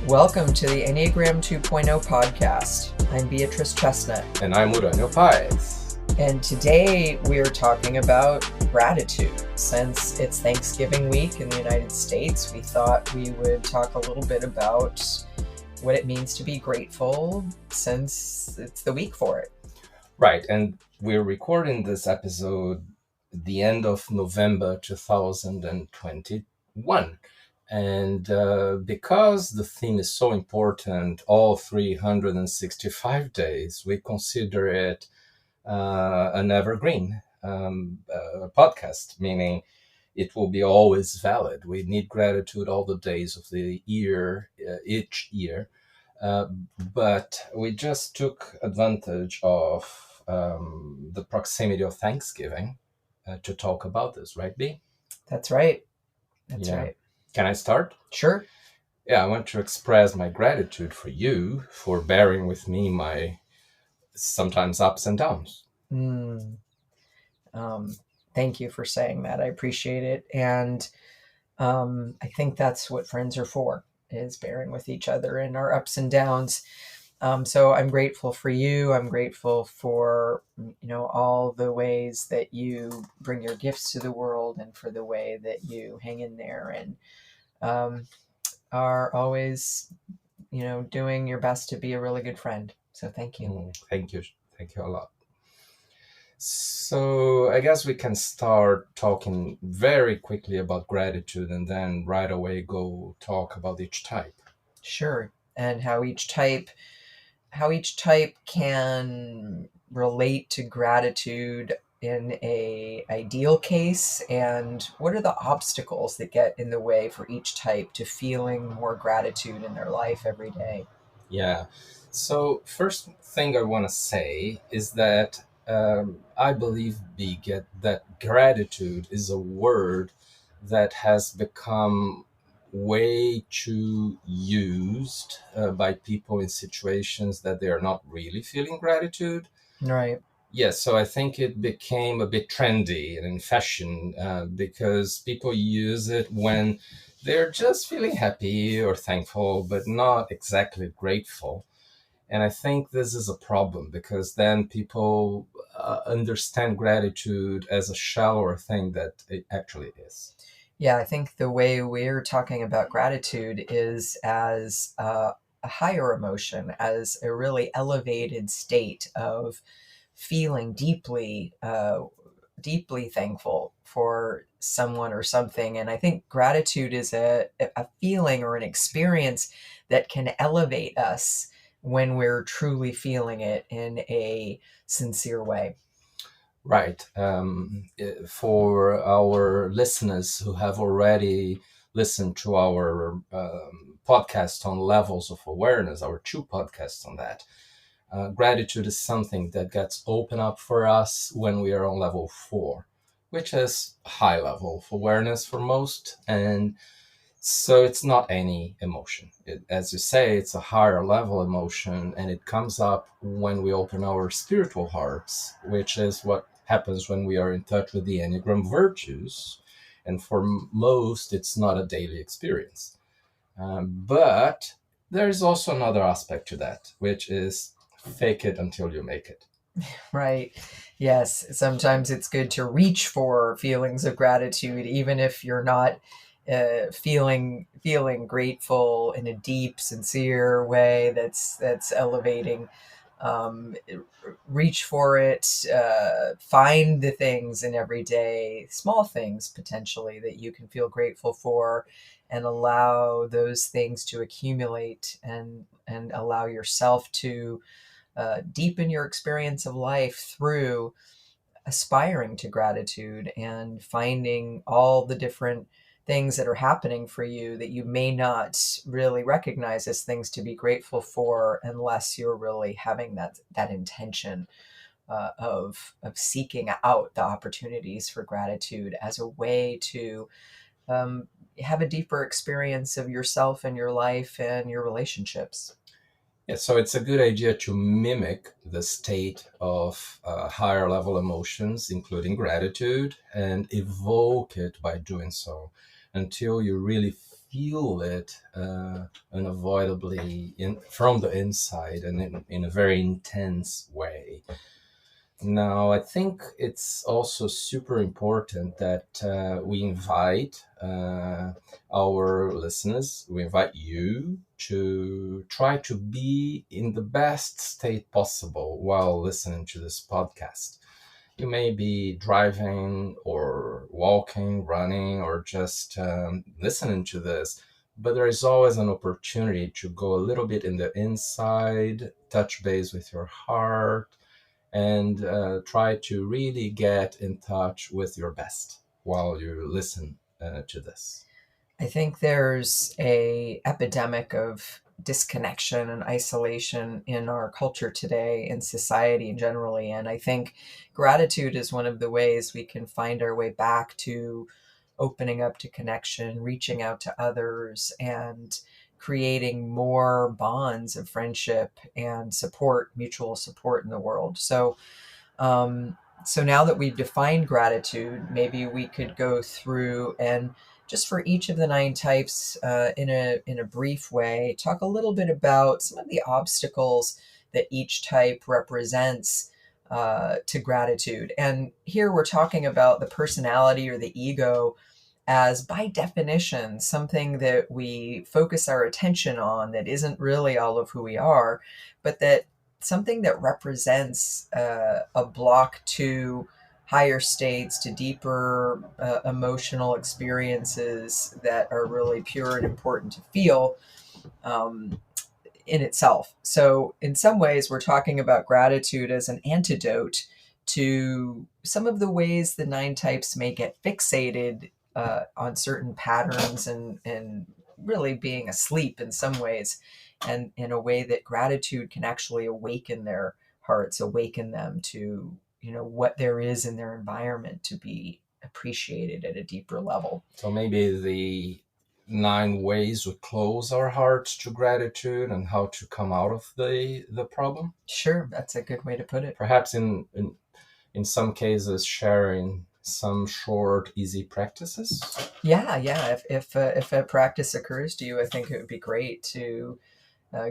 Welcome to the Enneagram 2.0 podcast. I'm Beatrice Chestnut. And I'm Uranio, Paes. And today we are talking about gratitude. Since it's Thanksgiving week in the United States, we thought we would talk a little bit about what it means to be grateful since it's the week for it. Right, and we're recording this episode at the end of November 2021. And because the theme is so important, all 365 days, we consider it an evergreen podcast, meaning it will be always valid. We need gratitude all the days of the year, each year. But we just took advantage of the proximity of Thanksgiving to talk about this, right, B? That's right. That's right. Can I start? Sure. Yeah, I want to express my gratitude for you for bearing with me my sometimes ups and downs. Thank you for saying that. I appreciate it. And I think that's what friends are for, is bearing with each other in our ups and downs. So I'm grateful for you. I'm grateful for, all the ways that you bring your gifts to the world and for the way that you hang in there and are always, doing your best to be a really good friend. So thank you. Thank you. Thank you a lot. So I guess we can start talking very quickly about gratitude and then right away go talk about each type. Sure. And how each type can relate to gratitude in a ideal case, and what are the obstacles that get in the way for each type to feeling more gratitude in their life every day? Yeah. So first thing I want to say is that I believe that gratitude is a word that has become way too used by people in situations that they are not really feeling gratitude. Right. Yes, so I think it became a bit trendy and in fashion because people use it when they're just feeling happy or thankful, but not exactly grateful. And I think this is a problem because then people understand gratitude as a shallower thing that it actually is. Yeah, I think the way we're talking about gratitude is as a higher emotion, as a really elevated state of feeling deeply thankful for someone or something. And I think gratitude is a feeling or an experience that can elevate us when we're truly feeling it in a sincere way. Right. For our listeners who have already listened to our podcast on levels of awareness, our 2 podcasts on that, gratitude is something that gets open up for us when we are on level 4, which is high level of awareness for most. And so it's not any emotion. As you say, it's a higher level emotion, and it comes up when we open our spiritual hearts, which is what happens when we are in touch with the Enneagram virtues. And for most, it's not a daily experience. But there's also another aspect to that, which is fake it until you make it. Right. Yes. Sometimes it's good to reach for feelings of gratitude, even if you're not feeling grateful in a deep, sincere way that's elevating. Reach for it. Find the things in everyday, small things potentially that you can feel grateful for, and allow those things to accumulate and allow yourself to deepen your experience of life through aspiring to gratitude and finding all the different things that are happening for you that you may not really recognize as things to be grateful for unless you're really having that intention of seeking out the opportunities for gratitude as a way to have a deeper experience of yourself and your life and your relationships. Yeah, so it's a good idea to mimic the state of higher level emotions, including gratitude, and evoke it by doing so until you really feel it unavoidably from the inside and in a very intense way. Now, I think it's also super important that we invite our listeners, we invite you to try to be in the best state possible while listening to this podcast. You may be driving or walking, running, or just listening to this, but there is always an opportunity to go a little bit in the inside, touch base with your heart, and try to really get in touch with your best while you listen to this. I think there's a epidemic of disconnection and isolation in our culture today, in society generally, and I think gratitude is one of the ways we can find our way back to opening up to connection, reaching out to others, and creating more bonds of friendship and support, mutual support in the world. Um, so now that we've defined gratitude, maybe we could go through and just for each of the 9 types, in a brief way, talk a little bit about some of the obstacles that each type represents to gratitude. And here we're talking about the personality or the ego as, by definition, something that we focus our attention on that isn't really all of who we are, but that something that represents a block to higher states, to deeper emotional experiences that are really pure and important to feel um, in itself. So, in some ways, we're talking about gratitude as an antidote to some of the ways the 9 types may get fixated on certain patterns and really being asleep in some ways, and in a way that gratitude can actually awaken their hearts, awaken them to what there is in their environment to be appreciated at a deeper level. So maybe the 9 ways we close our hearts to gratitude and how to come out of the problem. Sure, that's a good way to put it. Perhaps in some cases sharing some short, easy practices. Yeah. If a practice occurs to you, I think it would be great to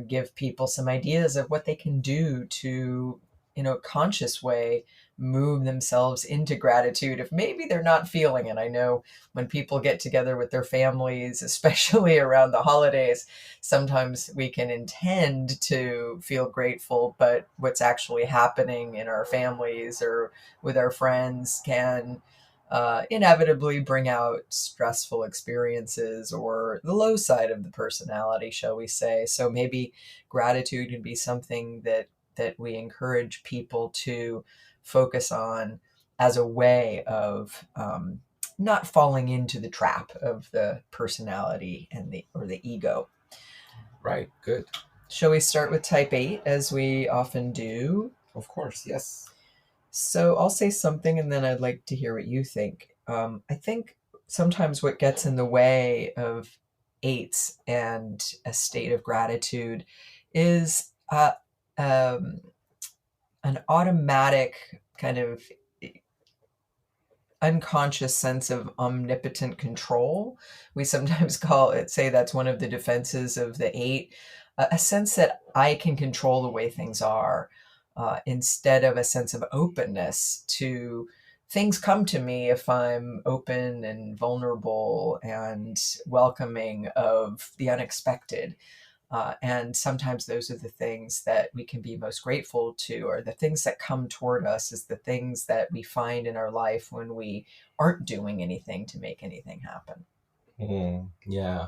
give people some ideas of what they can do to, in a conscious way, move themselves into gratitude if maybe they're not feeling it. I know when people get together with their families, especially around the holidays, sometimes we can intend to feel grateful, but what's actually happening in our families or with our friends can inevitably bring out stressful experiences or the low side of the personality, shall we say. So maybe gratitude can be something that we encourage people to focus on as a way of not falling into the trap of the personality and the ego. Right, good. Shall we start with type 8 as we often do? Of course, yes. So I'll say something and then I'd like to hear what you think. I think sometimes what gets in the way of 8s and a state of gratitude is um, an automatic kind of unconscious sense of omnipotent control. We sometimes say that's one of the defenses of the 8, a sense that I can control the way things are, instead of a sense of openness to things come to me if I'm open and vulnerable and welcoming of the unexpected. And sometimes those are the things that we can be most grateful to, or the things that come toward us is the things that we find in our life when we aren't doing anything to make anything happen. Yeah.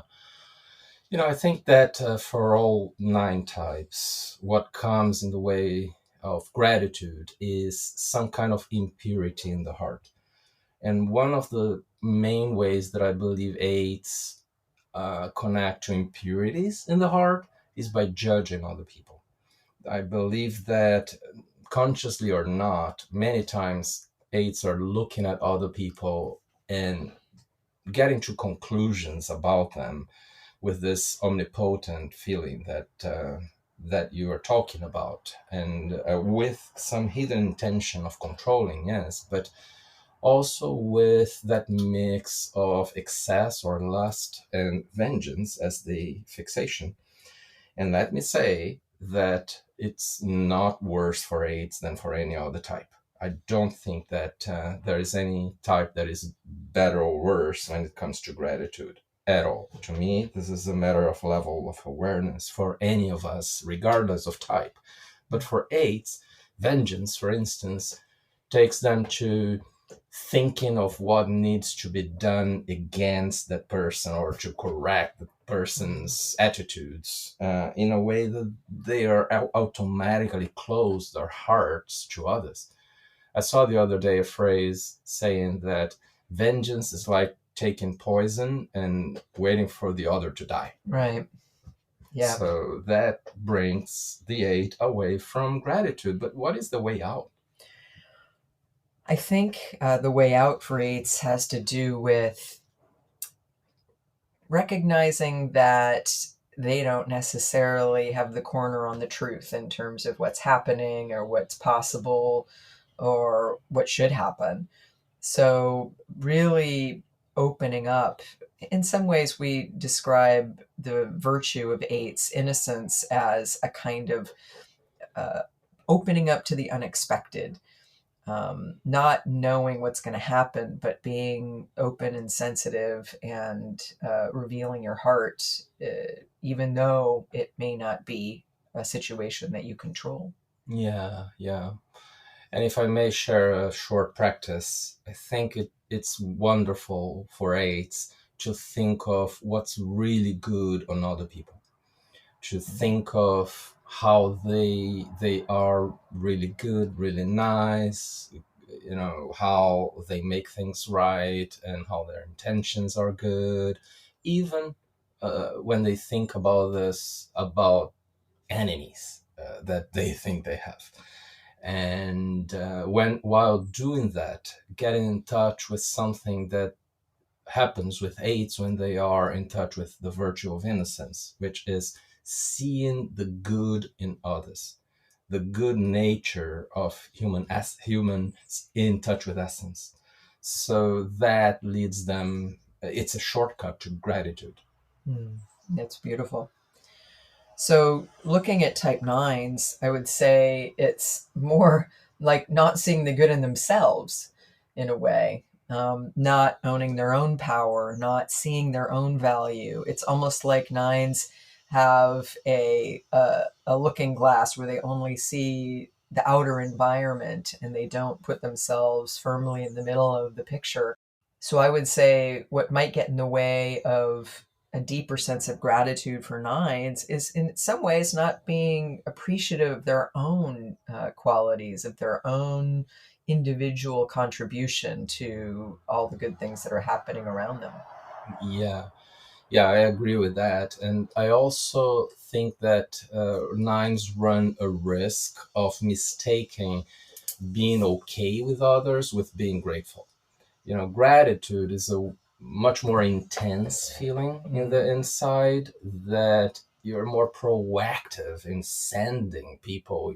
I think that for all 9 types, what comes in the way of gratitude is some kind of impurity in the heart. And one of the main ways that I believe 8s connect to impurities in the heart is by judging other people. I believe that consciously or not, many times 8s are looking at other people and getting to conclusions about them with this omnipotent feeling that you are talking about, and with some hidden intention of controlling, yes, but also with that mix of excess or lust and vengeance as the fixation. And let me say that it's not worse for AIDS than for any other type. I don't think that there is any type that is better or worse when it comes to gratitude at all. To me, this is a matter of level of awareness for any of us, regardless of type. But for AIDS, vengeance, for instance, takes them to thinking of what needs to be done against that person or to correct the person's attitudes in a way that they are automatically close their hearts to others. I saw the other day a phrase saying that vengeance is like taking poison and waiting for the other to die. Right. Yeah. So that brings the eight away from gratitude. But what is the way out? I think the way out for eights has to do with recognizing that they don't necessarily have the corner on the truth in terms of what's happening or what's possible or what should happen. So, really opening up. In some ways, we describe the virtue of eights, innocence, as a kind of uh, opening up to the unexpected, not knowing what's going to happen, but being open and sensitive and revealing your heart, even though it may not be a situation that you control. Yeah, yeah. And if I may share a short practice, I think it's wonderful for eights to think of what's really good on other people, to think of how they are really good, really nice, how they make things right and how their intentions are good, even when they think about this, about enemies that they think they have. And while doing that, getting in touch with something that happens with eights when they are in touch with the virtue of innocence, which is seeing the good in others, the good nature of humans in touch with essence. So that leads them. It's a shortcut to gratitude. That's beautiful. So, looking at type nines, I would say it's more like not seeing the good in themselves in a way, not owning their own power, not seeing their own value. It's almost like nines have a looking glass where they only see the outer environment and they don't put themselves firmly in the middle of the picture. So I would say what might get in the way of a deeper sense of gratitude for nines is in some ways not being appreciative of their own qualities, of their own individual contribution to all the good things that are happening around them. Yeah, yeah, I agree with that. And I also think that nines run a risk of mistaking being okay with others with being grateful. Gratitude is a much more intense feeling in the inside, that you're more proactive in sending people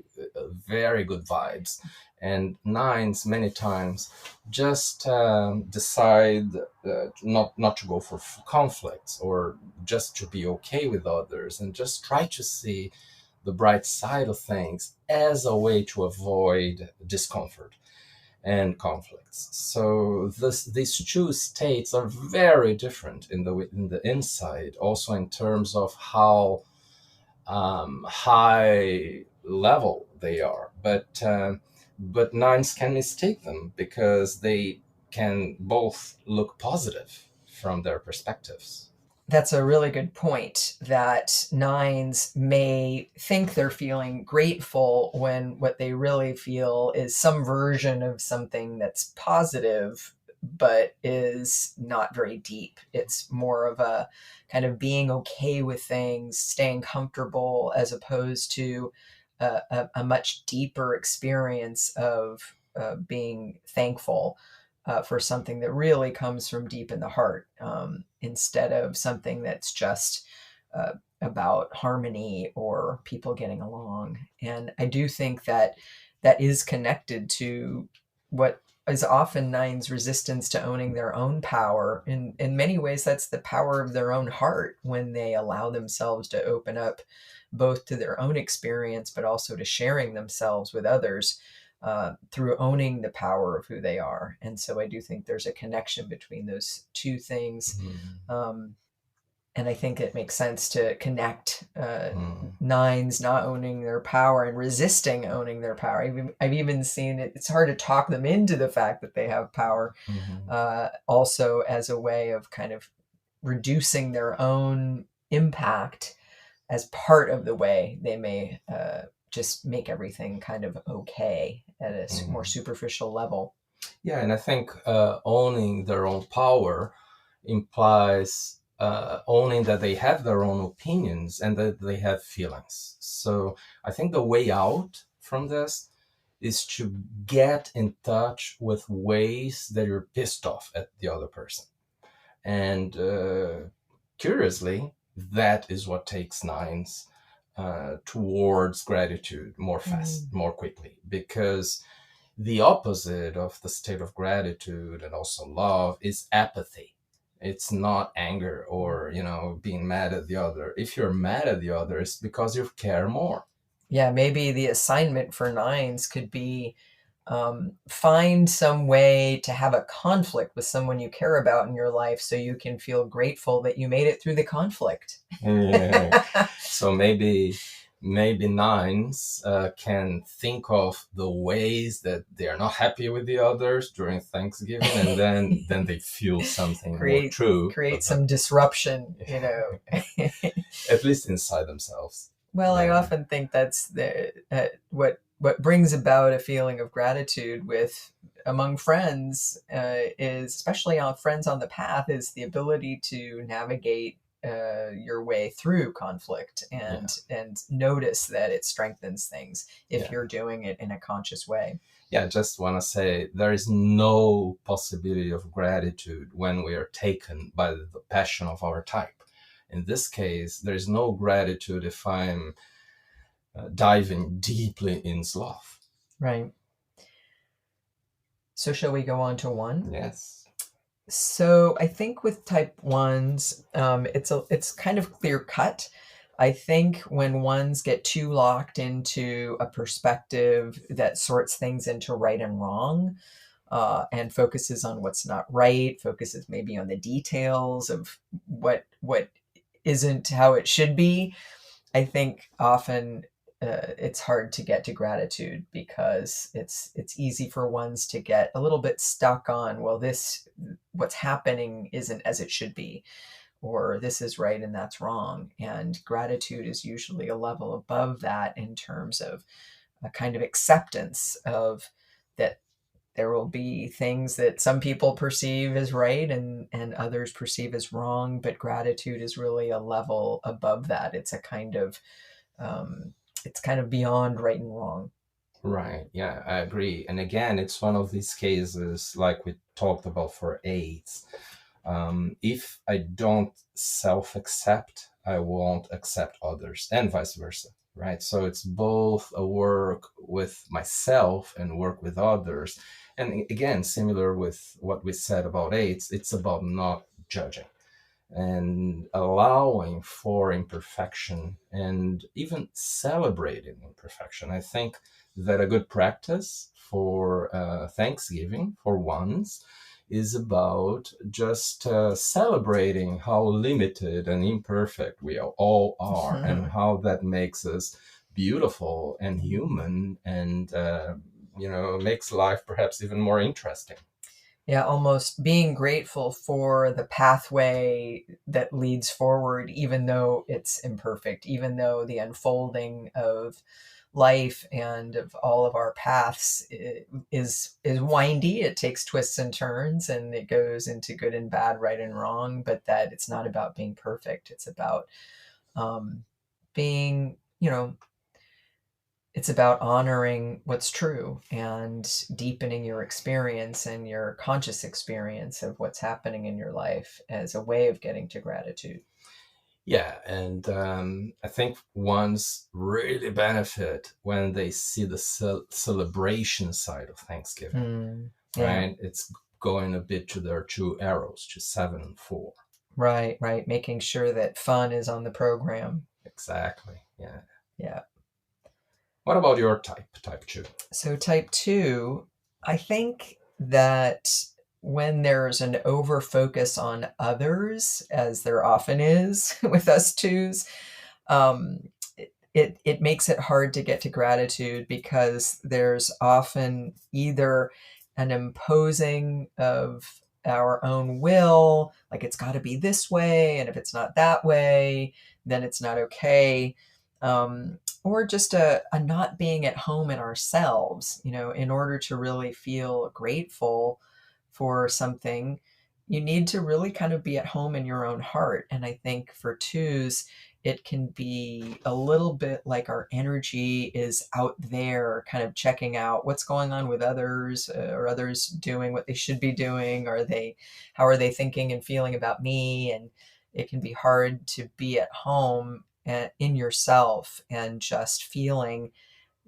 very good vibes. And nines many times just decide not to go for conflicts, or just to be okay with others and just try to see the bright side of things as a way to avoid discomfort and conflicts. So these two states are very different in the inside, also in terms of how high level they are. But nines can mistake them because they can both look positive from their perspectives. That's a really good point, that nines may think they're feeling grateful when what they really feel is some version of something that's positive, but is not very deep. It's more of a kind of being okay with things, staying comfortable, as opposed to a much deeper experience of being thankful for something that really comes from deep in the heart, instead of something that's just about harmony or people getting along. And I do think that that is connected to what is often nines' resistance to owning their own power. In many ways, that's the power of their own heart when they allow themselves to open up both to their own experience, but also to sharing themselves with others through owning the power of who they are. And so I do think there's a connection between those two things. Um, and I think it makes sense to connect nines not owning their power and resisting owning their power. I've even seen it. It's hard to talk them into the fact that they have power, also as a way of kind of reducing their own impact as part of the way they may just make everything kind of okay at a more superficial level. Yeah, and I think owning their own power implies owning that they have their own opinions and that they have feelings. So I think the way out from this is to get in touch with ways that you're pissed off at the other person. And curiously, that is what takes nines towards gratitude more fast, more quickly, because the opposite of the state of gratitude and also love is apathy. It's not anger or, being mad at the other. If you're mad at the other, it's because you care more. Yeah, maybe the assignment for nines could be find some way to have a conflict with someone you care about in your life so you can feel grateful that you made it through the conflict. Yeah. So maybe nines can think of the ways that they are not happy with the others during Thanksgiving, and then they feel something more true. Create some disruption, At least inside themselves. Well, I often think that's what brings about a feeling of gratitude among friends is, especially on friends on the path, is the ability to navigate your way through conflict and notice that it strengthens things if you're doing it in a conscious way. Yeah, I just want to say there is no possibility of gratitude when we are taken by the passion of our type. In this case, there is no gratitude if I'm diving deeply in sloth. Right. So shall we go on to one? Yes. So I think with type ones, it's kind of clear cut. I think when ones get too locked into a perspective that sorts things into right and wrong, and focuses on what's not right, focuses maybe on the details of what isn't how it should be, I think often it's hard to get to gratitude because it's easy for ones to get a little bit stuck on, well, what's happening isn't as it should be, or this is right and that's wrong. And gratitude is usually a level above that in terms of a kind of acceptance of that there will be things that some people perceive as right and others perceive as wrong, but gratitude is really a level above that. It's a kind of it's kind of beyond right and wrong. Right. Yeah, I agree. And again, it's one of these cases like we talked about for eights. If I don't self-accept, I won't accept others, and vice versa. Right. So it's both a work with myself and work with others. And again, similar with what we said about eights, it's about not judging and allowing for imperfection and even celebrating imperfection. I think that a good practice for Thanksgiving for ones is about just celebrating how limited and imperfect we all are, and how that makes us beautiful and human, and makes life perhaps even more interesting. Yeah, almost being grateful for the pathway that leads forward, even though it's imperfect, even though the unfolding of life and of all of our paths is windy. It takes twists and turns, and it goes into good and bad, right and wrong. But that it's not about being perfect. It's about being, it's about honoring what's true and deepening your experience and your conscious experience of what's happening in your life as a way of getting to gratitude. Yeah, and I think ones really benefit when they see the celebration side of Thanksgiving. Yeah. right? It's going a bit to their two arrows, to 7 and 4. Right. Making sure that fun is on the program. Exactly. Yeah. Yeah. What about your type 2? So type 2, I think that when there's an over focus on others, as there often is with us twos, um, it makes it hard to get to gratitude, because there's often either an imposing of our own will, like it's got to be this way, and if it's not that way, then it's not okay. Or just a not being at home in ourselves, in order to really feel grateful for something, you need to really kind of be at home in your own heart. And I think for twos, it can be a little bit like our energy is out there, kind of checking out what's going on with others, or others doing what they should be doing. How are they thinking and feeling about me? And it can be hard to be at home in yourself and just feeling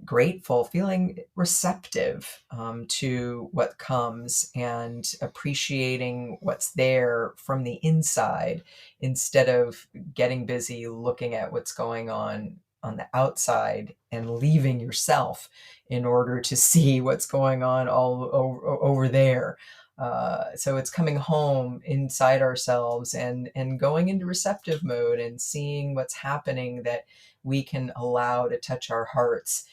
grateful, feeling receptive to what comes, and appreciating what's there from the inside, instead of getting busy looking at what's going on the outside and leaving yourself in order to see what's going on all over there. So it's coming home inside ourselves, and going into receptive mode and seeing what's happening that we can allow to touch our hearts,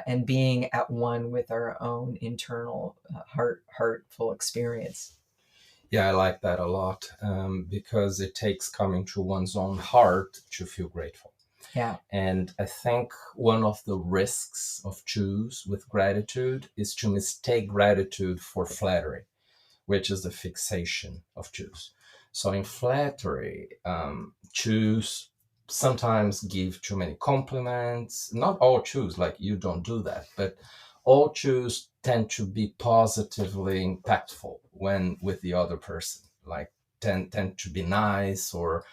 and being at one with our own internal heartful experience. Yeah, I like that a lot, because it takes coming to one's own heart to feel grateful. Yeah. And I think one of the risks of choose with gratitude is to mistake gratitude for flattery, which is the fixation of choose. So in flattery, choose sometimes give too many compliments. Not all choose, like you don't do that, but all choose tend to be positively impactful when with the other person, like tend to be nice, or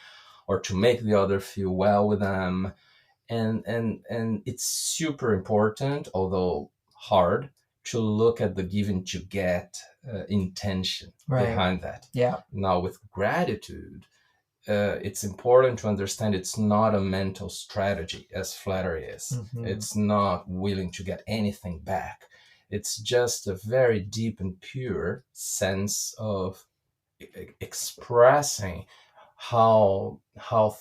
to make the other feel well with them. And it's super important, although hard, to look at the giving to get intention behind that. Yeah. Now with gratitude, it's important to understand it's not a mental strategy as flattery is. Mm-hmm. It's not willing to get anything back. It's just a very deep and pure sense of expressing how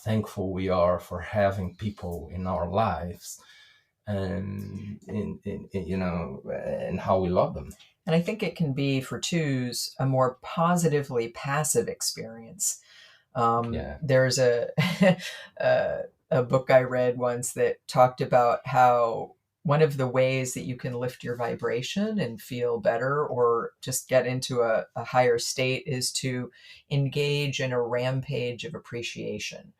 thankful we are for having people in our lives, and and how we love them. And I think it can be for twos a more positively passive experience. There's a book I read once that talked about how one of the ways that you can lift your vibration and feel better, or just get into a higher state, is to engage in a rampage of appreciation.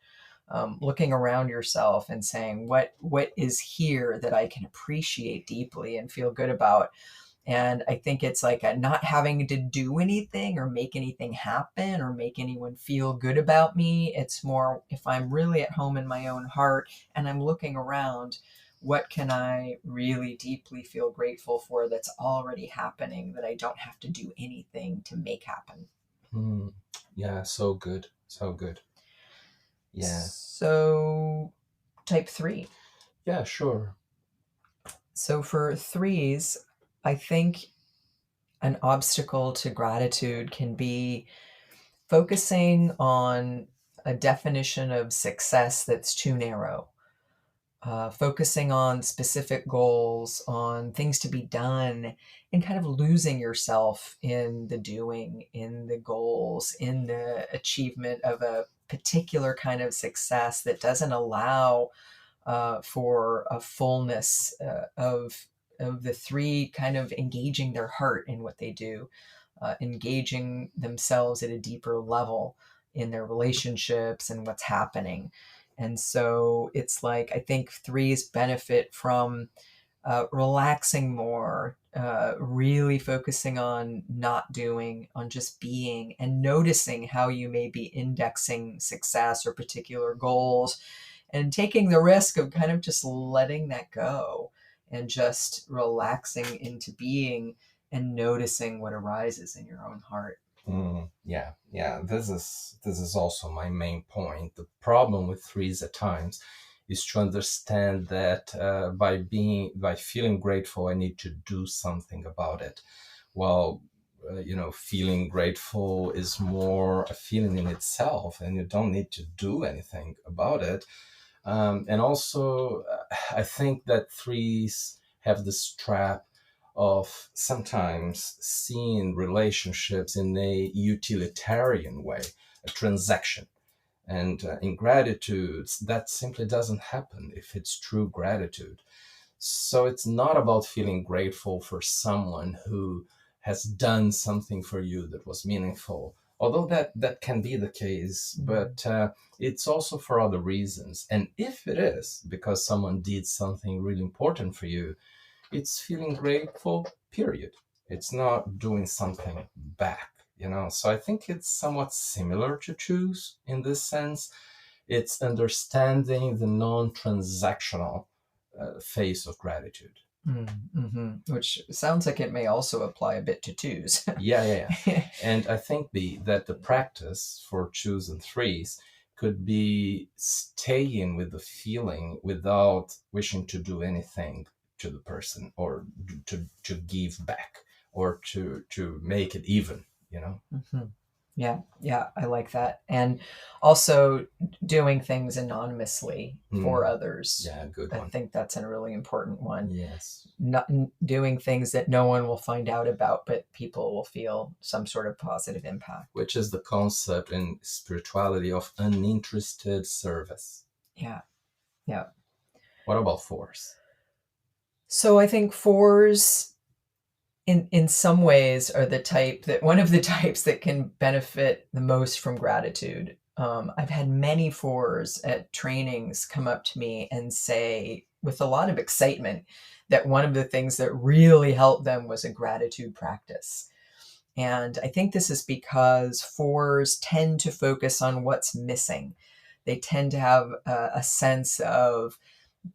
Looking around yourself and saying, what is here that I can appreciate deeply and feel good about. And I think it's like a not having to do anything or make anything happen or make anyone feel good about me. It's more, if I'm really at home in my own heart and I'm looking around, what can I really deeply feel grateful for that's already happening, that I don't have to do anything to make happen? Yeah, so good. So good. Yeah. So type 3. Yeah, sure. So for threes, I think an obstacle to gratitude can be focusing on a definition of success that's too narrow. Focusing on specific goals, on things to be done, and kind of losing yourself in the doing, in the goals, in the achievement of a particular kind of success that doesn't allow for a fullness of the three, kind of engaging their heart in what they do, engaging themselves at a deeper level in their relationships and what's happening. And so it's like, I think threes benefit from relaxing more, really focusing on not doing, on just being, and noticing how you may be indexing success or particular goals, and taking the risk of kind of just letting that go and just relaxing into being, and noticing what arises in your own heart. Yeah. This is also my main point. The problem with threes at times is to understand that by feeling grateful, I need to do something about it. Well, feeling grateful is more a feeling in itself, and you don't need to do anything about it. And also, I think that threes have this trap of sometimes seeing relationships in a utilitarian way, a transaction. And in gratitude, that simply doesn't happen if it's true gratitude. So it's not about feeling grateful for someone who has done something for you that was meaningful, although that can be the case, but it's also for other reasons. And if it is because someone did something really important for you, it's feeling grateful, period. It's not doing something back, So I think it's somewhat similar to choose in this sense. It's understanding the non-transactional phase of gratitude. Mm-hmm. Which sounds like it may also apply a bit to twos. Yeah. And I think that the practice for twos and threes could be staying with the feeling without wishing to do anything to the person, or to give back, or to make it even, Mm-hmm. Yeah, I like that. And also doing things anonymously for others. Yeah, good I one. think that's a really important one. Yes. Not doing things that no one will find out about, but people will feel some sort of positive impact. Which is the concept in spirituality of uninterested service. Yeah. What about fours? So I think fours in some ways are one of the types that can benefit the most from gratitude. I've had many fours at trainings come up to me and say with a lot of excitement that one of the things that really helped them was a gratitude practice. And I think this is because fours tend to focus on what's missing. They tend to have a sense of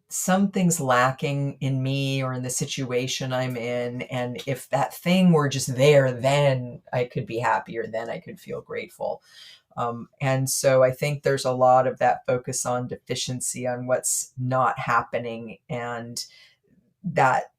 something's lacking in me or in the situation I'm in. And if that thing were just there, then I could be happier, then I could feel grateful. And so I think there's a lot of that focus on deficiency, on what's not happening. And that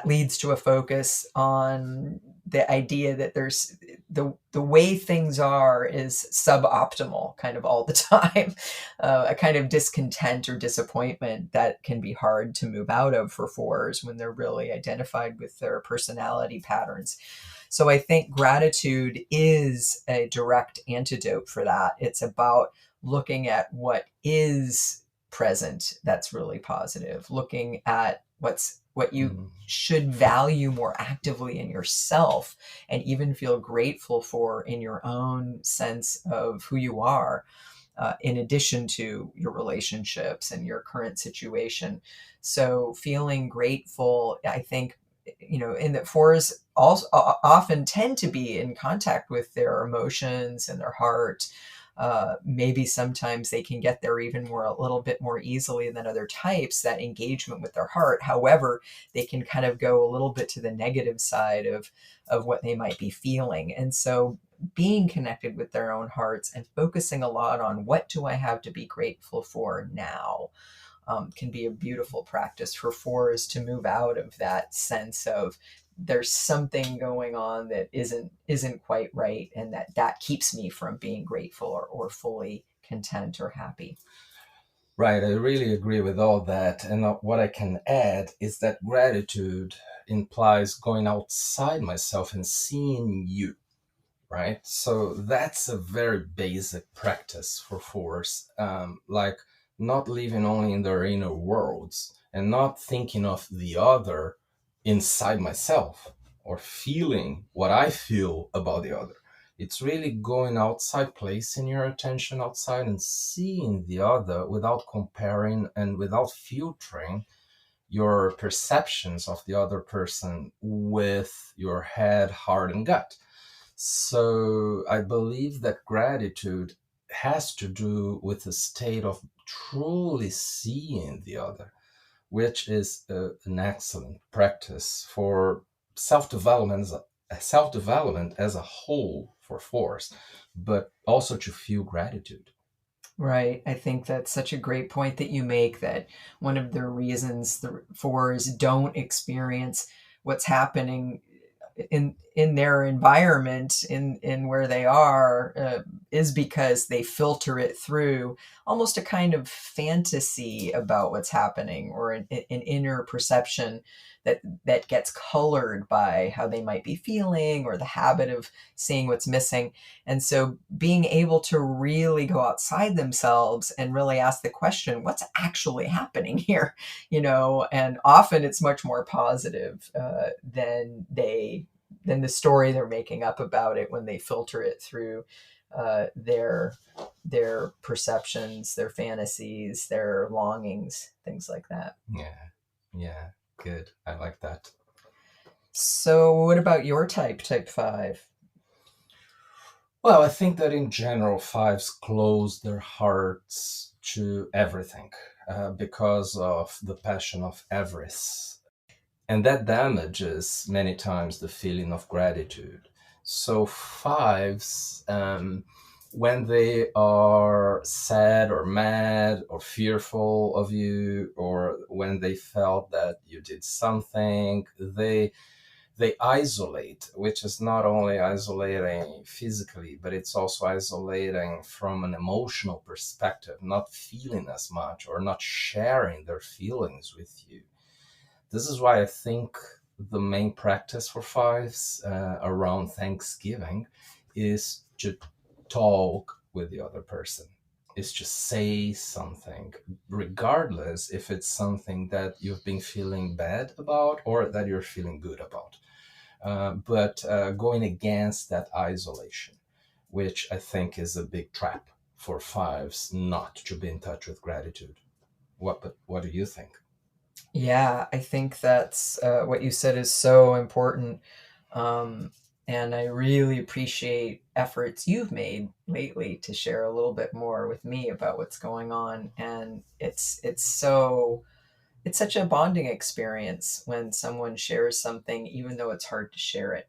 leads to a focus on the idea that there's the way things are is suboptimal kind of all the time. A kind of discontent or disappointment that can be hard to move out of for fours when they're really identified with their personality patterns. So I think gratitude is a direct antidote for that. It's about looking at what is present that's really positive, looking at what you should value more actively in yourself and even feel grateful for in your own sense of who you are, in addition to your relationships and your current situation. So feeling grateful, I think, in that fours also often tend to be in contact with their emotions and their heart. Maybe sometimes they can get there even more, a little bit more easily than other types, that engagement with their heart. However, they can kind of go a little bit to the negative side of what they might be feeling. And so being connected with their own hearts and focusing a lot on what do I have to be grateful for now, can be a beautiful practice for fours to move out of that sense of there's something going on that isn't quite right, and that keeps me from being grateful or fully content or happy. Right, I really agree with all that. And what I can add is that gratitude implies going outside myself and seeing you, right? So that's a very basic practice for fours, like not living only in their inner worlds and not thinking of the other inside myself or feeling what I feel about the other. It's really going outside, placing your attention outside and seeing the other without comparing and without filtering your perceptions of the other person with your head, heart, and gut. So I believe that gratitude has to do with a state of truly seeing the other, which is an excellent practice for self-development as a whole for fours, but also to feel gratitude. Right. I think that's such a great point that you make, that one of the reasons the fours don't experience what's happening in their environment, in where they are, is because they filter it through almost a kind of fantasy about what's happening, or an inner perception that gets colored by how they might be feeling, or the habit of seeing what's missing. And so being able to really go outside themselves and really ask the question, what's actually happening here? And often it's much more positive than the story they're making up about it when they filter it through their perceptions, their fantasies, their longings, things like that. Yeah, good. I like that. So what about your type 5? Well, I think that in general, fives close their hearts to everything because of the passion of avarice. And that damages many times the feeling of gratitude. So, fives, when they are sad or mad or fearful of you, or when they felt that you did something, they isolate, which is not only isolating physically, but it's also isolating from an emotional perspective, not feeling as much or not sharing their feelings with you. This is why I think the main practice for fives around Thanksgiving is to talk with the other person, is to say something, regardless if it's something that you've been feeling bad about or that you're feeling good about. But going against that isolation, which I think is a big trap for fives not to be in touch with gratitude. What do you think? Yeah, I think that's what you said is so important. Um, and I really appreciate efforts you've made lately to share a little bit more with me about what's going on. And it's such a bonding experience when someone shares something, even though it's hard to share it.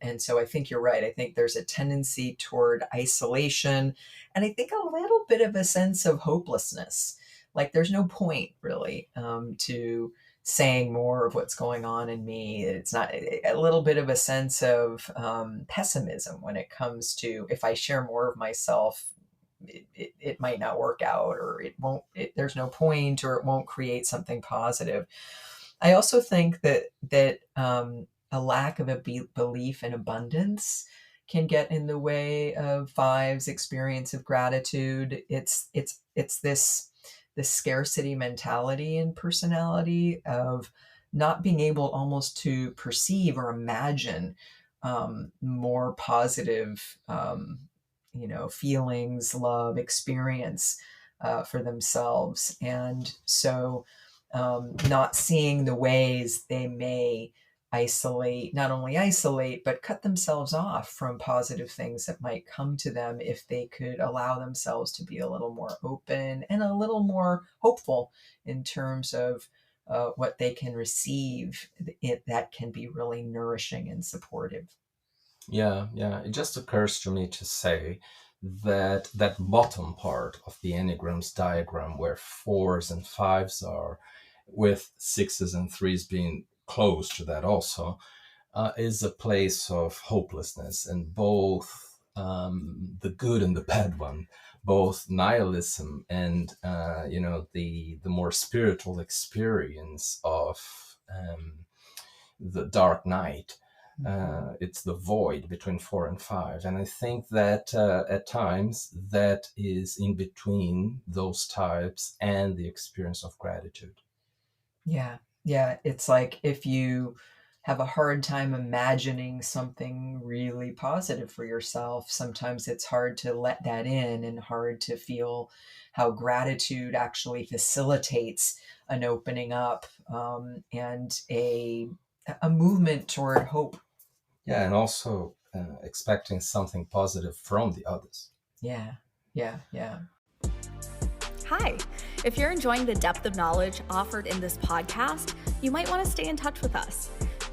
And so I think you're right. I think there's a tendency toward isolation, and I think a little bit of a sense of hopelessness. Like there's no point really to saying more of what's going on in me. It's not a little bit of a sense of pessimism when it comes to, if I share more of myself, it might not work out, or there's no point, or it won't create something positive. I also think that a lack of a belief in abundance can get in the way of five's experience of gratitude. It's this scarcity mentality and personality of not being able almost to perceive or imagine more positive feelings, love, experience for themselves. And so not seeing the ways they may not only isolate, but cut themselves off from positive things that might come to them if they could allow themselves to be a little more open and a little more hopeful in terms of what they can receive, that can be really nourishing and supportive. Yeah, it just occurs to me to say that bottom part of the Enneagram's diagram, where fours and fives are, with sixes and threes being close to that also, is a place of hopelessness, and both the good and the bad one, both nihilism and the more spiritual experience of the dark night. It's the void between 4 and 5, and I think that at times that is in between those types and the experience of gratitude. Yeah, it's like if you have a hard time imagining something really positive for yourself, sometimes it's hard to let that in, and hard to feel how gratitude actually facilitates an opening up, and a movement toward hope. Yeah, and also expecting something positive from the others. Yeah. Hi! If you're enjoying the depth of knowledge offered in this podcast, you might want to stay in touch with us.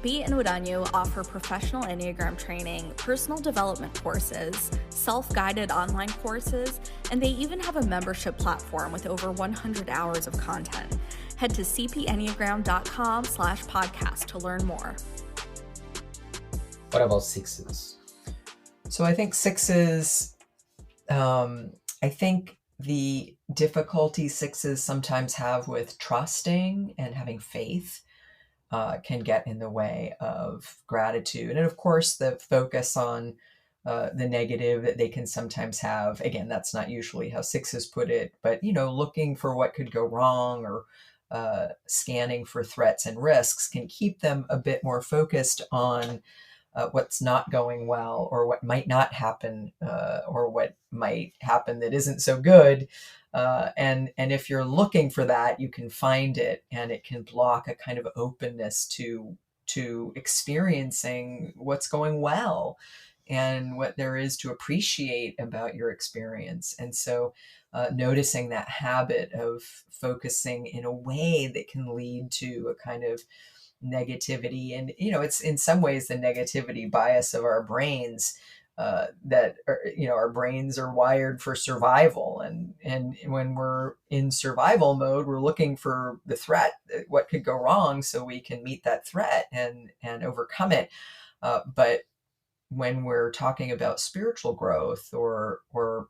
Beat and Uranio offer professional Enneagram training, personal development courses, self-guided online courses, and they even have a membership platform with over 100 hours of content. Head to cpenneagram.com/podcast to learn more. What about sixes? So I think sixes, I think the difficulty sixes sometimes have with trusting and having faith can get in the way of gratitude. And of course, the focus on the negative that they can sometimes have. Again, that's not usually how sixes put it, but looking for what could go wrong or scanning for threats and risks can keep them a bit more focused on what's not going well, or what might not happen, or what might happen that isn't so good. And if you're looking for that, you can find it, and it can block a kind of openness to experiencing what's going well and what there is to appreciate about your experience. And so noticing that habit of focusing in a way that can lead to a kind of negativity, and it's in some ways the negativity bias of our brains, that are, our brains are wired for survival, and when we're in survival mode, we're looking for the threat, what could go wrong, so we can meet that threat and overcome it. But when we're talking about spiritual growth or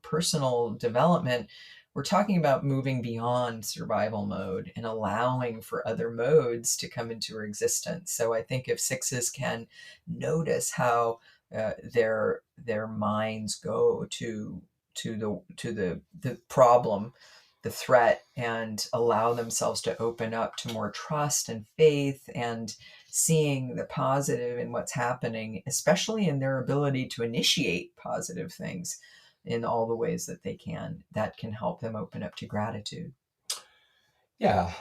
personal development, we're talking about moving beyond survival mode and allowing for other modes to come into existence. So I think if sixes can notice how their minds go to the problem, the threat, and allow themselves to open up to more trust and faith and seeing the positive in what's happening, especially in their ability to initiate positive things in all the ways that they can, that can help them open up to gratitude. Yeah,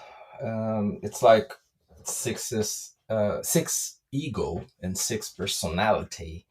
it's like sixes, six ego and six personality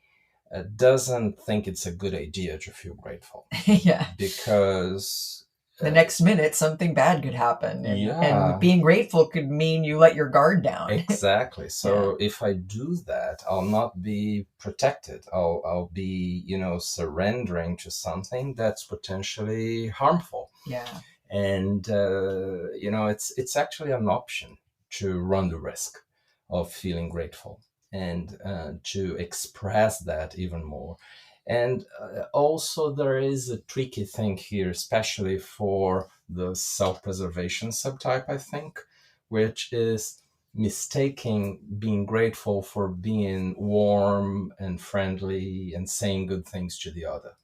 doesn't think it's a good idea to feel grateful. Yeah. Because the next minute something bad could happen, and, yeah. and being grateful could mean you let your guard down. Exactly. So if I do that, I'll not be protected. I'll be, surrendering to something that's potentially harmful. Yeah. And it's actually an option to run the risk of feeling grateful and to express that even more. And also there is a tricky thing here, especially for the self-preservation subtype, I think, which is mistaking being grateful for being warm and friendly and saying good things to the other.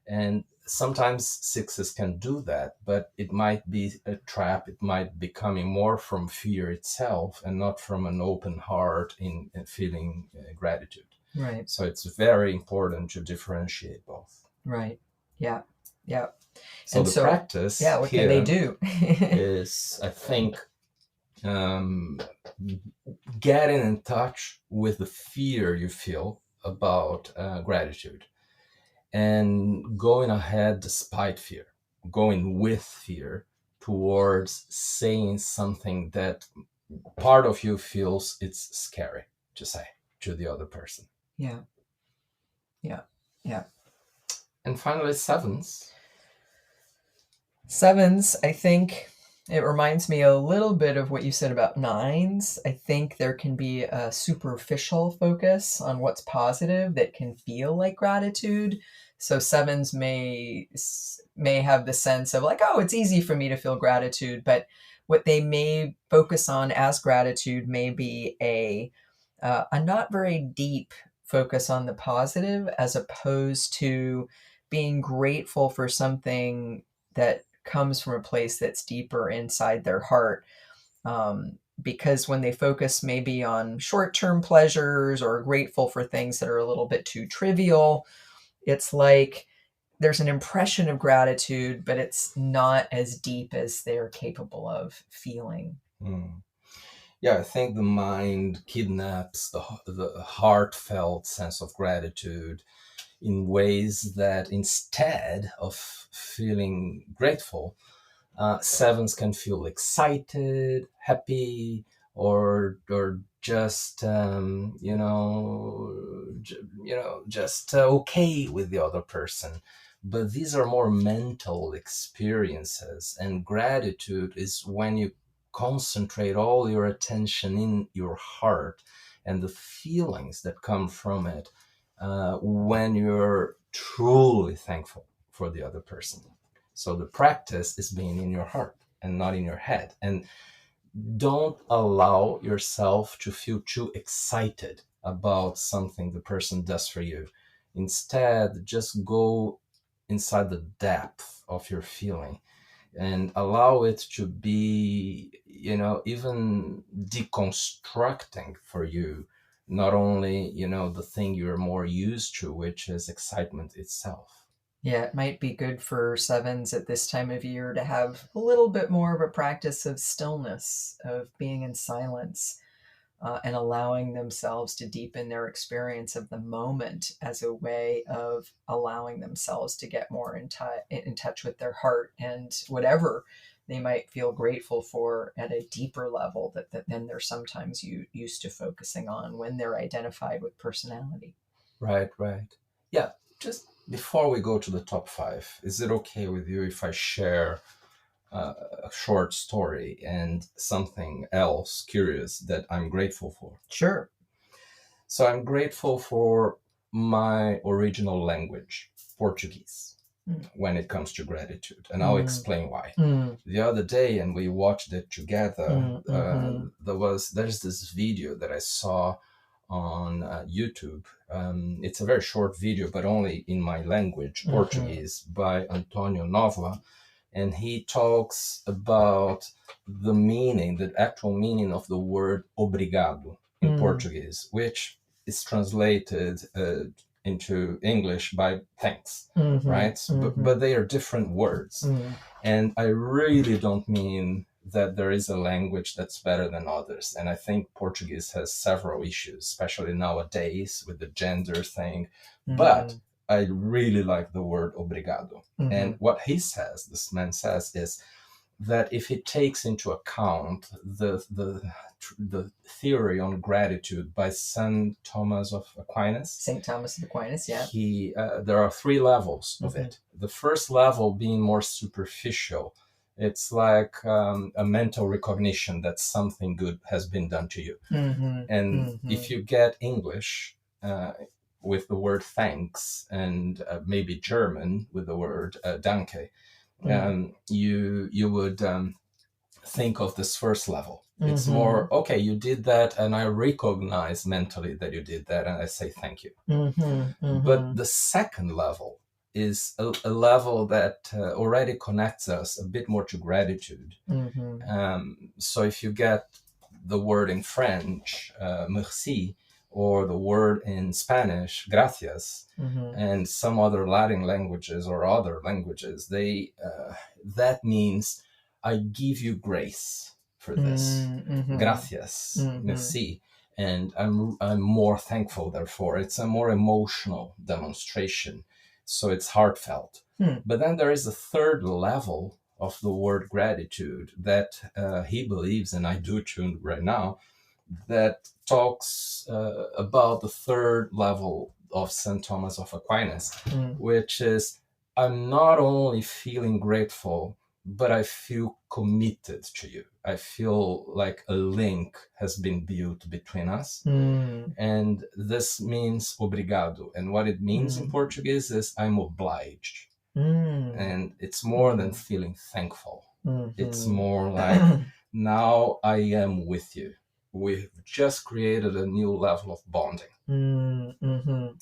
And sometimes sixes can do that, but it might be a trap. It might be coming more from fear itself and not from an open heart in feeling gratitude. Right. So it's very important to differentiate both. Right. Yeah. Yeah. So the practice what can they do? is, I think, getting in touch with the fear you feel about gratitude and going ahead despite fear, going with fear towards saying something that part of you feels it's scary to say to the other person. Yeah. Yeah. Yeah. And finally, sevens. Sevens, I think it reminds me a little bit of what you said about nines. I think there can be a superficial focus on what's positive that can feel like gratitude. So sevens may have the sense of like, oh, it's easy for me to feel gratitude, but what they may focus on as gratitude may be a not very deep focus on the positive, as opposed to being grateful for something that comes from a place that's deeper inside their heart. Because when they focus maybe on short-term pleasures or grateful for things that are a little bit too trivial, it's like there's an impression of gratitude, but it's not as deep as they're capable of feeling. Yeah, I think the mind kidnaps the heartfelt sense of gratitude in ways that instead of feeling grateful, sevens can feel excited, happy, or just just okay with the other person. But these are more mental experiences, and gratitude is when you concentrate all your attention in your heart and the feelings that come from it, when you're truly thankful for the other person. So the practice is being in your heart and not in your head. And don't allow yourself to feel too excited about something the person does for you. Instead, just go inside the depth of your feeling and allow it to be, even deconstructing for you, not only, the thing you're more used to, which is excitement itself. Yeah, it might be good for sevens at this time of year to have a little bit more of a practice of stillness, of being in silence, and allowing themselves to deepen their experience of the moment as a way of allowing themselves to get more in touch with their heart and whatever they might feel grateful for at a deeper level that then they're sometimes used to focusing on when they're identified with personality. Right. Yeah, just before we go to the top 5, is it okay with you if I share a short story and something else curious that I'm grateful for? Sure. So I'm grateful for my original language, Portuguese, when it comes to gratitude. And I'll explain why. The other day, and we watched it together, there's this video that I saw on YouTube. It's a very short video, but only in my language, Portuguese, by Antonio Nova. And he talks about the actual meaning of the word obrigado in Portuguese, which is translated into English by thanks, right? But they are different words. And I really don't mean that there is a language that's better than others. And I think Portuguese has several issues, especially nowadays with the gender thing. But I really like the word obrigado. And what this man says, is that if he takes into account the theory on gratitude by St. Thomas of Aquinas. St. Thomas of Aquinas, yeah. There are 3 levels of it. The first level being more superficial. It's like a mental recognition that something good has been done to you. And if you get English with the word thanks, and maybe German with the word danke, you would think of this first level. It's more, okay, you did that, and I recognize mentally that you did that, and I say thank you. But the second level is a level that already connects us a bit more to gratitude. So if you get the word in French, merci, or the word in Spanish, gracias, and some other Latin languages or other languages, that means I give you grace for this. Gracias, merci. And I'm more thankful, therefore. It's a more emotional demonstration. So it's heartfelt. But then there is a third level of the word gratitude that he believes, and I do too right now, that talks about the third level of St. Thomas of Aquinas, which is, I'm not only feeling grateful, but I feel committed to you. I feel like a link has been built between us. And this means obrigado. And what it means in Portuguese is I'm obliged. And it's more than feeling thankful. It's more like, now I am with you. We've just created a new level of bonding.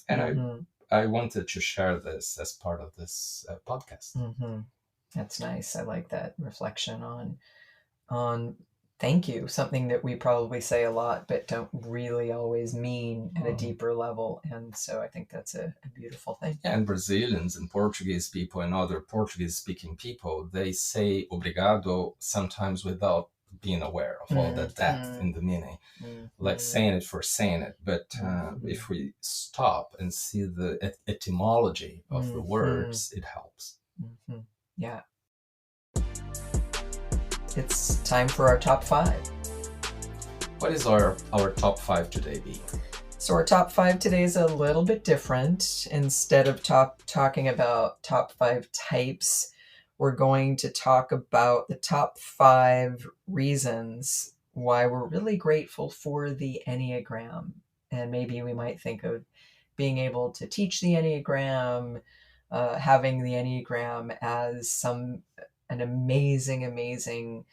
And I wanted to share this as part of this podcast. That's nice. I like that reflection on thank you, something that we probably say a lot but don't really always mean at a deeper level. And so I think that's a beautiful thing. Yeah, and Brazilians and Portuguese people and other Portuguese-speaking people, they say obrigado sometimes without being aware of all the depth in the meaning, like saying it for saying it. But if we stop and see the etymology of the words, it helps. Yeah. It's time for our top 5. What is our top 5 today, B? So our top 5 today is a little bit different. Instead of talking about top 5 types, we're going to talk about the top 5 reasons why we're really grateful for the Enneagram. And maybe we might think of being able to teach the Enneagram, having the Enneagram as an amazing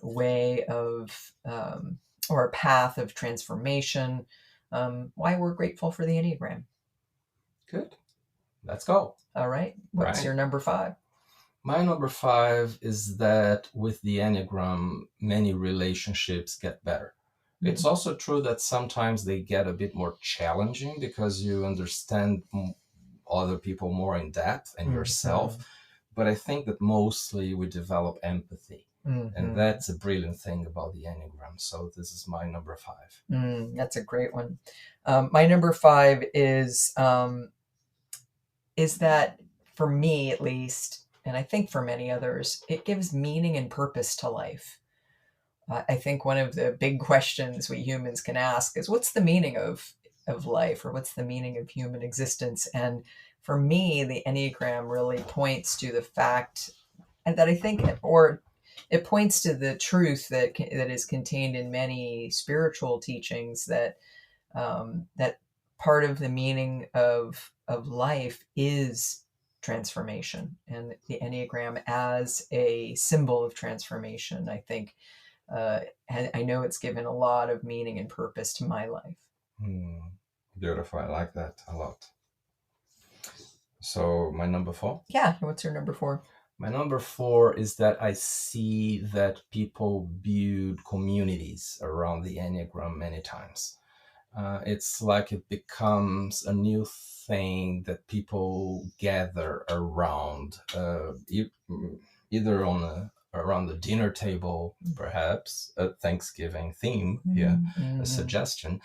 way of, or a path of transformation. Why we're grateful for the Enneagram. Good. Let's go. All right. What's your number 5? My number 5 is that with the Enneagram, many relationships get better. Mm-hmm. It's also true that sometimes they get a bit more challenging because you understand other people more in depth and yourself. But I think that mostly we develop empathy. And that's a brilliant thing about the Enneagram. So this is my number 5. That's a great one. My number 5 is that, for me at least, and I think for many others, it gives meaning and purpose to life. I think one of the big questions we humans can ask is, what's the meaning of life, or what's the meaning of human existence? And for me, the Enneagram really points to the fact that I think, or it points to the truth that is contained in many spiritual teachings, that that part of the meaning of life is transformation, and the Enneagram as a symbol of transformation, I think, I know it's given a lot of meaning and purpose to my life. Beautiful. I like that a lot. So my number 4? Yeah. What's your number 4? My number 4 is that I see that people build communities around the Enneagram many times. It's like it becomes a new thing that people gather around, either around the dinner table, perhaps a Thanksgiving theme, a suggestion,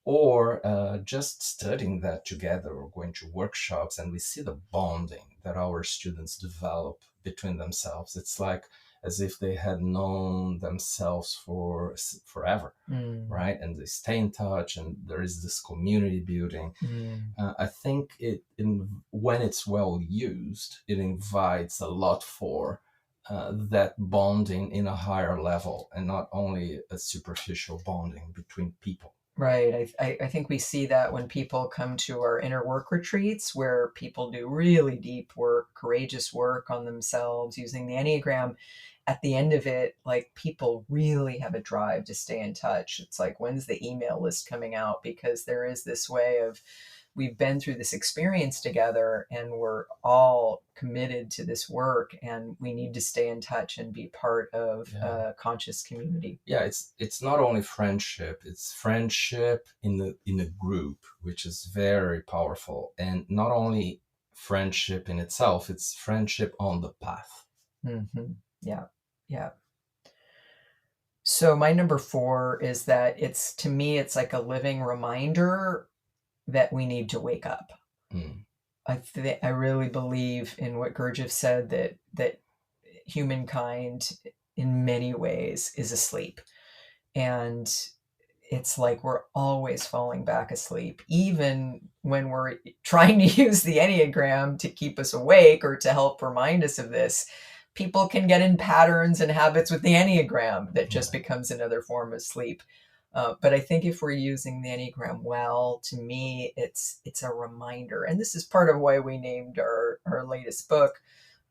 or just studying that together or going to workshops, and we see the bonding that our students develop between themselves. It's like as if they had known themselves for forever, right? And they stay in touch, and there is this community building. I think when it's well used, it invites a lot for that bonding in a higher level, and not only a superficial bonding between people. Right. I think we see that when people come to our inner work retreats, where people do really deep work, courageous work on themselves using the Enneagram. At the end of it, like, people really have a drive to stay in touch. It's like, when's the email list coming out? Because there is this way of, we've been through this experience together, and we're all committed to this work, and we need to stay in touch and be part of a conscious community. Yeah, it's not only friendship, it's friendship in a group, which is very powerful. And not only friendship in itself, it's friendship on the path. Yeah. So my number 4 is that to me, it's like a living reminder that we need to wake up. I really believe in what Gurdjieff said, that humankind in many ways is asleep. And it's like we're always falling back asleep, even when we're trying to use the Enneagram to keep us awake or to help remind us of this. People can get in patterns and habits with the Enneagram that just becomes another form of sleep. But I think if we're using the Enneagram well, to me, it's a reminder. And this is part of why we named our latest book,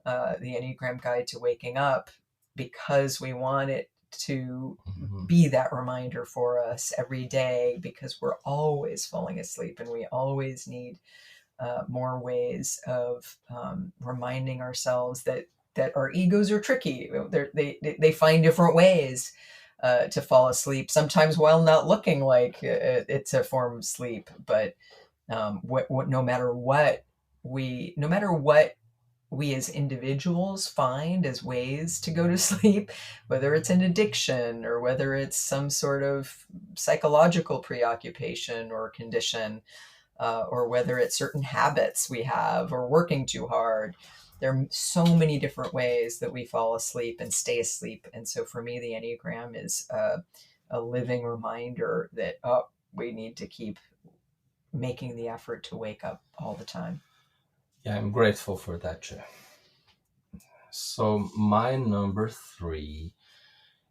The Enneagram Guide to Waking Up, because we want it to be that reminder for us every day, because we're always falling asleep, and we always need more ways of reminding ourselves that our egos are tricky. They find different ways to fall asleep, sometimes while not looking like it's a form of sleep. But no matter what we as individuals find as ways to go to sleep, whether it's an addiction or whether it's some sort of psychological preoccupation or condition, or whether it's certain habits we have or working too hard, there are so many different ways that we fall asleep and stay asleep. And so for me, the Enneagram is a living reminder that, oh, we need to keep making the effort to wake up all the time. Yeah, I'm grateful for that, Joe. So my number 3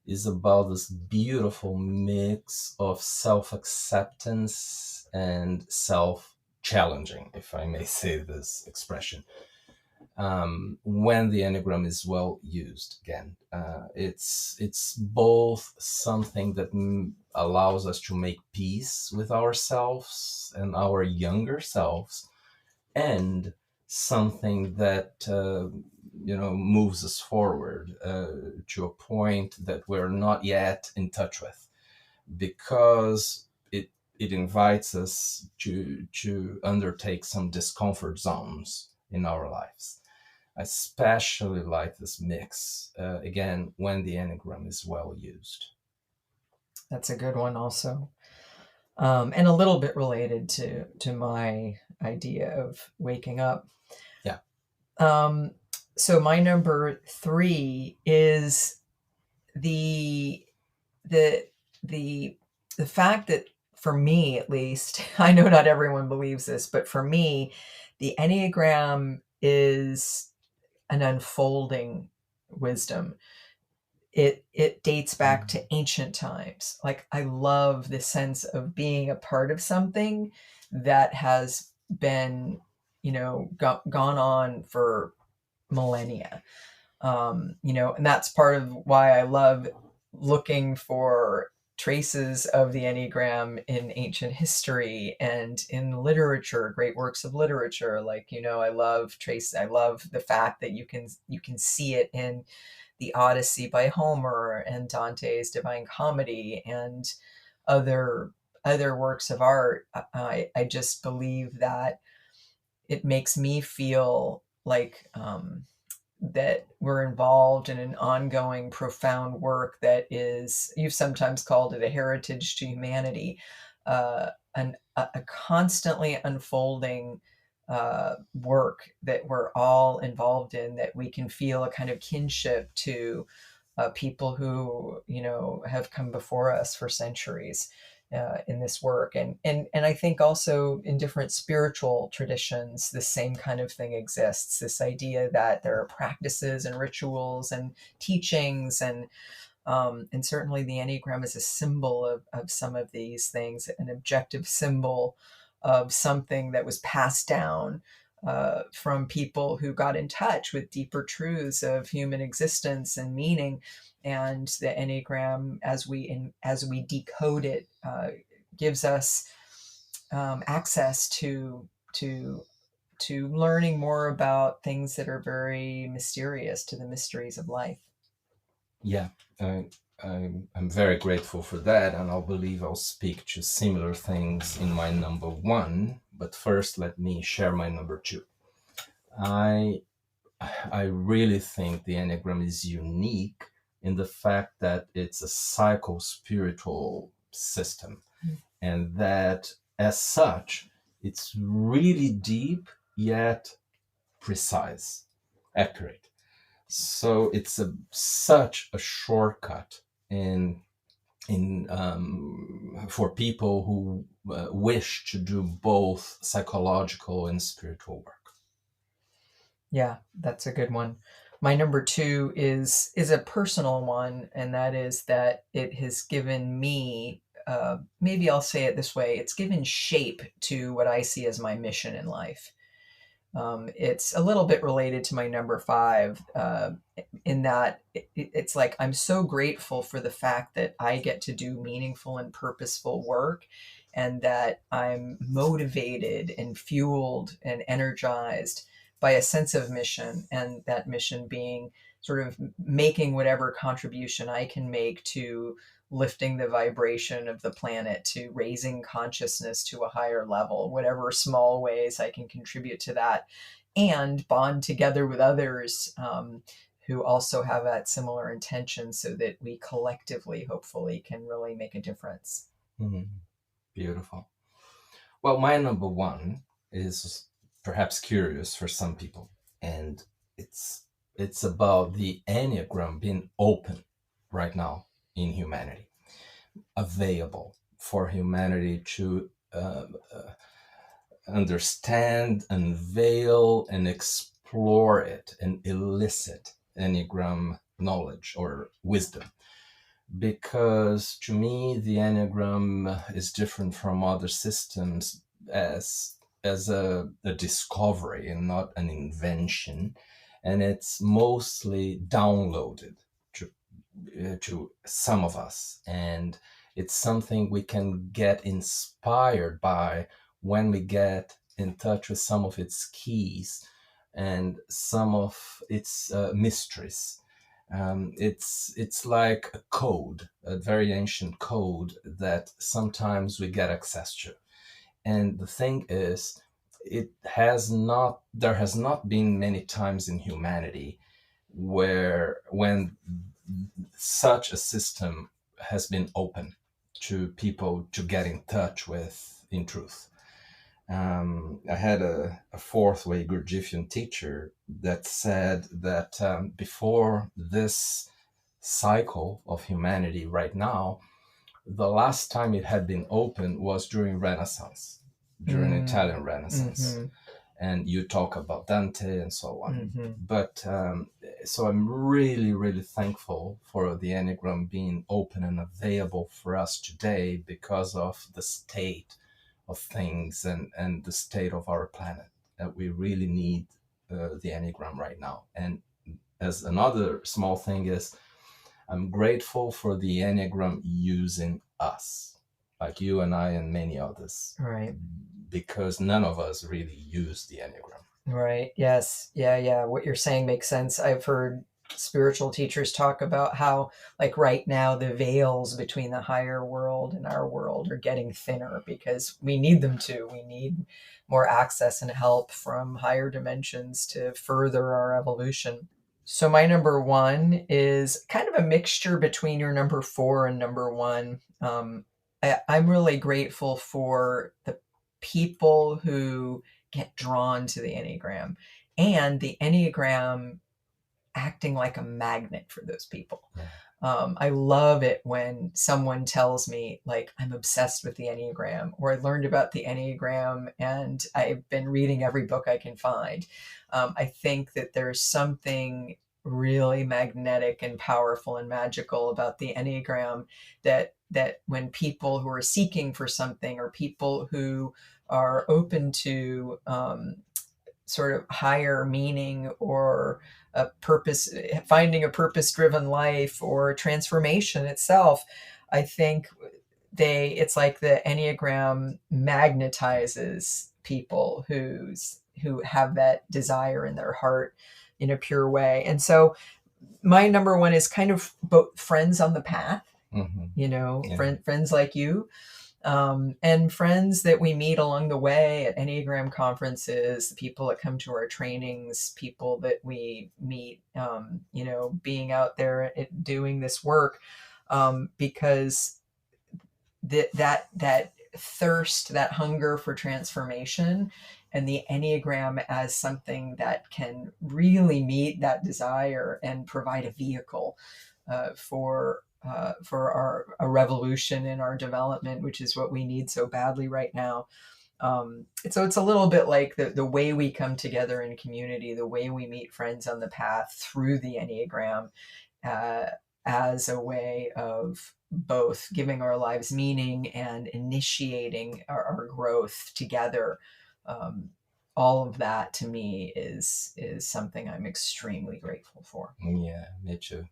is about this beautiful mix of self-acceptance and self-challenging, if I may say this expression. When the Enneagram is well used, again, it's both something that allows us to make peace with ourselves and our younger selves, and something that moves us forward to a point that we're not yet in touch with, because it invites us to undertake some discomfort zones in our lives. I especially like this mix, again, when the Enneagram is well used. That's a good one also. And a little bit related to my idea of waking up. Yeah. So my number 3 is the fact that, for me at least, I know not everyone believes this, but for me, the Enneagram is an unfolding wisdom. It dates back to ancient times. Like, I love the sense of being a part of something that has been, gone on for millennia. And that's part of why I love looking for traces of the Enneagram in ancient history and in literature, great works of literature. Like, I love the fact that you can see it in the Odyssey by Homer and Dante's Divine Comedy and other works of art. I just believe that it makes me feel like that we're involved in an ongoing, profound work that is, you've sometimes called it a heritage to humanity, a constantly unfolding work that we're all involved in, that we can feel a kind of kinship to people who, have come before us for centuries. In this work, and I think also in different spiritual traditions, the same kind of thing exists. This idea that there are practices and rituals and teachings, and certainly the Enneagram is a symbol of some of these things, an objective symbol of something that was passed down from people who got in touch with deeper truths of human existence and meaning. And the Enneagram, as we decode it, gives us access to learning more about things that are very mysterious, to the mysteries of life. Yeah, I'm very grateful for that, and I believe I'll speak to similar things in my number 1. But first, let me share my number 2. I really think the Enneagram is unique in the fact that it's a psycho-spiritual system, and that as such, it's really deep yet precise, accurate. So it's such a shortcut for people who wish to do both psychological and spiritual work. Yeah, that's a good one. My number 2 is a personal one, and that is that it has given me, maybe I'll say it this way, it's given shape to what I see as my mission in life. It's a little bit related to my number 5, in that it's like, I'm so grateful for the fact that I get to do meaningful and purposeful work, and that I'm motivated and fueled and energized by a sense of mission, and that mission being sort of making whatever contribution I can make to lifting the vibration of the planet, to raising consciousness to a higher level, whatever small ways I can contribute to that, and bond together with others who also have that similar intention, so that we collectively, hopefully, can really make a difference. Mm-hmm. Beautiful. Well, my number 1 is perhaps curious for some people, and it's about the Enneagram being open right now in humanity. available for humanity to understand, unveil, and explore it and elicit Enneagram knowledge or wisdom. Because to me, the Enneagram is different from other systems as a discovery and not an invention. And it's mostly downloaded to some of us. And it's something we can get inspired by when we get in touch with some of its keys and some of its mysteries. It's like a code, a very ancient code that sometimes we get access to. And the thing is, there has not been many times in humanity when such a system has been open to people to get in touch with in truth. I had a fourth way Gurdjieffian teacher that said that before this cycle of humanity right now, the last time it had been open was during Renaissance, during Italian Renaissance. And you talk about Dante and so on. But so I'm really, really thankful for the Enneagram being open and available for us today because of the state of things and the state of our planet. That we really need the Enneagram right now. And as another small thing is, I'm grateful for the Enneagram using us, like you and I and many others. Right. Because none of us really use the Enneagram. Right. Yes. Yeah. What you're saying makes sense. I've heard spiritual teachers talk about how, like right now, the veils between the higher world and our world are getting thinner because we need them to. We need more access and help from higher dimensions to further our evolution. So my number one is kind of a mixture between your number 4 and number 1. I'm really grateful for the people who get drawn to the Enneagram and the Enneagram acting like a magnet for those people. I love it when someone tells me, like, I'm obsessed with the Enneagram, or I learned about the Enneagram and I've been reading every book I can find. I think that there's something really magnetic and powerful and magical about the Enneagram that when people who are seeking for something, or people who are open to sort of higher meaning or a purpose, finding a purpose-driven life or transformation itself, I think it's like the Enneagram magnetizes people who have that desire in their heart in a pure way. And so my number 1 is kind of both friends on the path, friends like you, and friends that we meet along the way at Enneagram conferences, the people that come to our trainings, people that we meet, being out there doing this work, because that thirst, that hunger for transformation, and the Enneagram as something that can really meet that desire and provide a vehicle for a revolution in our development, which is what we need so badly right now. So it's a little bit like the way we come together in community, the way we meet friends on the path through the Enneagram, as a way of both giving our lives meaning and initiating our growth together. All of that to me is something I'm extremely grateful for. Yeah, me too.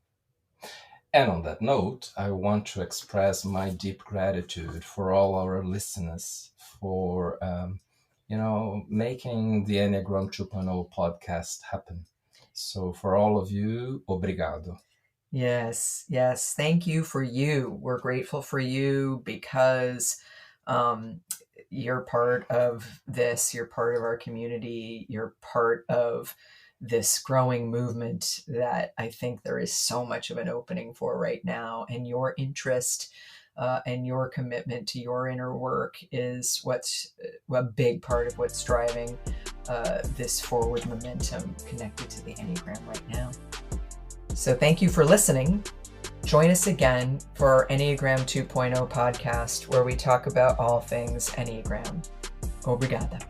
And on that note, I want to express my deep gratitude for all our listeners for, making the Enneagram 2.0 podcast happen. So for all of you, obrigado. Yes. Thank you for you. We're grateful for you because you're part of this. You're part of our community. You're part of this growing movement that I think there is so much of an opening for right now. And your interest and your commitment to your inner work is what's a big part of what's driving this forward momentum connected to the Enneagram right now. So thank you for listening. Join us again for our Enneagram 2.0 podcast, where we talk about all things Enneagram. Obrigada.